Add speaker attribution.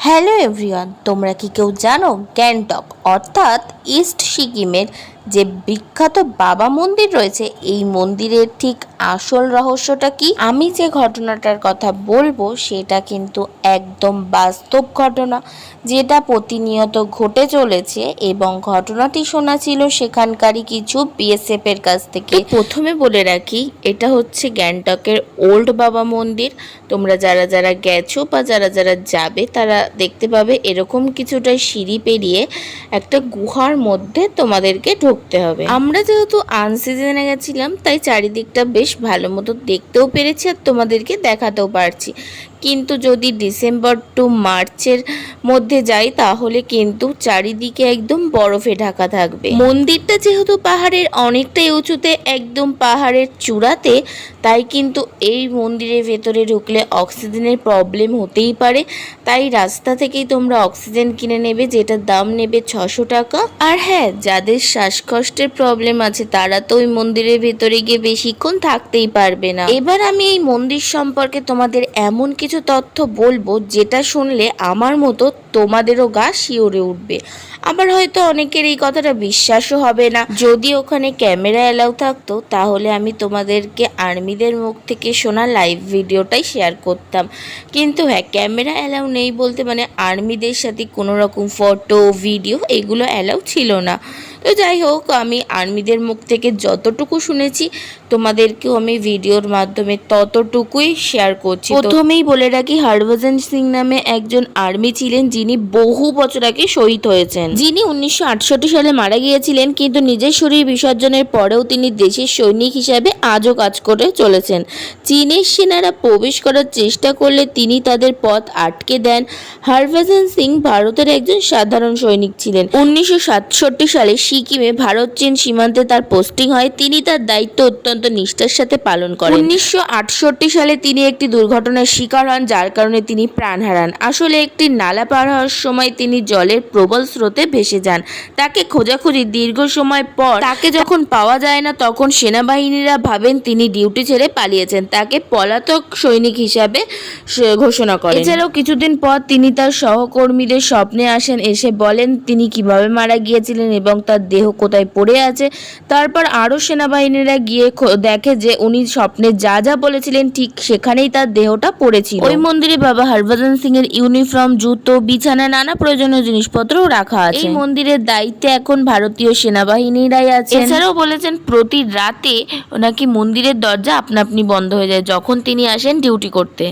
Speaker 1: Hello everyone, তোমরা কি কেউ জানো গ্যাংটক অর্থাৎ ইস্ট সিকিমের যে বিখ্যাত বাবা মন্দির রয়েছে, এই মন্দিরের ঠিক আসল রহস্যটা কি? আমি যে ঘটনাটার কথা বলবো সেটা কিন্তু একদম বাস্তব ঘটনা, যেটা প্রতিনিয়ত ঘটে চলেছে এবং ঘটনাটি শোনা ছিল সেখানকারই কিছু বিএসএফ এর কাছ থেকে। প্রথমে বলে রাখি, এটা হচ্ছে গ্যাংটকের ওল্ড বাবা মন্দির। তোমরা যারা যারা গেছো বা যারা যারা যাবে তারা দেখতে পাবে এরকম কিছুটা সিঁড়ি পেরিয়ে একটা গুহার মধ্যে তোমাদেরকে ঢুকতে হবে। আমরা যেহেতু আনসিজনে গেছিলাম তাই চারিদিকটা বেশ ভালো মতো দেখতেও পেরেছি আর তোমাদেরকে দেখাতেও পারছি, কিন্তু যদি ডিসেম্বর টু মার্চের মধ্যে যাই তাহলে কিন্তু চারিদিকে একদম বরফে ঢাকা থাকবে। মন্দিরটা যেহেতু পাহাড়ের অনেকটাই উঁচুতে, একদম পাহাড়ের চূড়াতে, তাই কিন্তু এই মন্দিরের ভেতরে ঢুকলে অক্সিজেনের প্রবলেম হতেই পারে। তাই রাস্তা থেকেই তোমরা অক্সিজেন কিনে নেবে, যেটার দাম নেবে 600 টাকা। আর হ্যাঁ, যাদের শ্বাসকষ্টের প্রবলেম আছে তারা তো ওই মন্দিরের ভেতরে গিয়ে বেশিক্ষণ থাকতেই পারবে না। এবার আমি এই মন্দির সম্পর্কে তোমাদের এমন কিছু তথ্য বলবো যেটা শুনলে আমার মতো তোমাদেরও গা শিউরে উঠবে। আবার হয়তো অনেকের এই কথাটা বিশ্বাসও হবে না। যদি ওখানে ক্যামেরা অ্যালাউ থাকতো তাহলে আমি তোমাদেরকে আর্মিদের মুখ থেকে শোনা লাইভ ভিডিওটাই শেয়ার করতাম, কিন্তু হ্যাঁ, ক্যামেরা অ্যালাউ নেই বলতে মানে আর্মিদের সাথে কোনো রকম ফটো ভিডিও এগুলো অ্যালাউ ছিল না। তো যাই হোক, আমি আর্মিদের মুখ থেকে যতটুকু শুনেছি তোমাদেরকেও আমি ভিডিওর মাধ্যমে ততটুকুই শেয়ার করছি। প্রথমেই বলে রাখি, হরভজন সিং নামে একজন আর্মি ছিলেন যিনি বহু বছর আগে শহীদ হয়েছেন, যিনি 1968 সালে মারা গিয়েছিলেন, কিন্তু নিজের শরীর বিসর্জনের পরেও তিনি দেশের সৈনিক হিসাবে আজও কাজ করে চলেছেন। চীনের সেনারা প্রবেশ করার চেষ্টা করলে তিনি তাদের পথ আটকে দেন। হরভজন সিং ভারতের একজন সাধারণ সৈনিক ছিলেন। 1967 সালে সিকিমে ভারত চীন সীমান্তে তার পোস্টিং হয়। তিনি তার দায়িত্ব অত্যন্ত নিষ্ঠার সাথে পালন করেন। 1968 সালে তিনি একটি দুর্ঘটনার শিকার হন, যার কারণে তিনি প্রাণ হারান। আসলে একটি নালা পার হওয়ার সময় তিনি জলের প্রবল স্রোতে ভেসে যান। তাকে খোঁজাখুঁজি দীর্ঘ সময় পর তাকে যখন পাওয়া যায় না, তখন সেনাবাহিনীরা ভাবেন তিনি ডিউটি ছেড়ে পালিয়েছেন। তাকে পলাতক সৈনিক হিসাবে ঘোষণা করেন। এছাড়াও কিছুদিন পর তিনি তার সহকর্মীদের স্বপ্নে আসেন, এসে বলেন তিনি কিভাবে মারা গিয়েছিলেন এবং তার দেহ কোথায় পড়ে আছে। তারপর আরও সেনাবাহিনীরা গিয়ে দেখে যে উনি স্বপ্নে যা যা বলেছিলেন ঠিক সেখানেই তার দেহটা পড়েছিল। ওই মন্দিরে বাবা হরভজন সিং এর ইউনিফর্ম, জুতো, বিছানা, নানা প্রয়োজনীয় জিনিসপত্র রাখা আছে। এই মন্দিরের দায়িত্বে এখন ভারতীয় সেনাবাহিনীরাই আছে। এছাড়াও বলেছেন প্রতি রাতে নাকি মন্দিরের দরজা আপনা আপনি বন্ধ হয়ে যায় যখন তিনি আসেন ডিউটি করতে।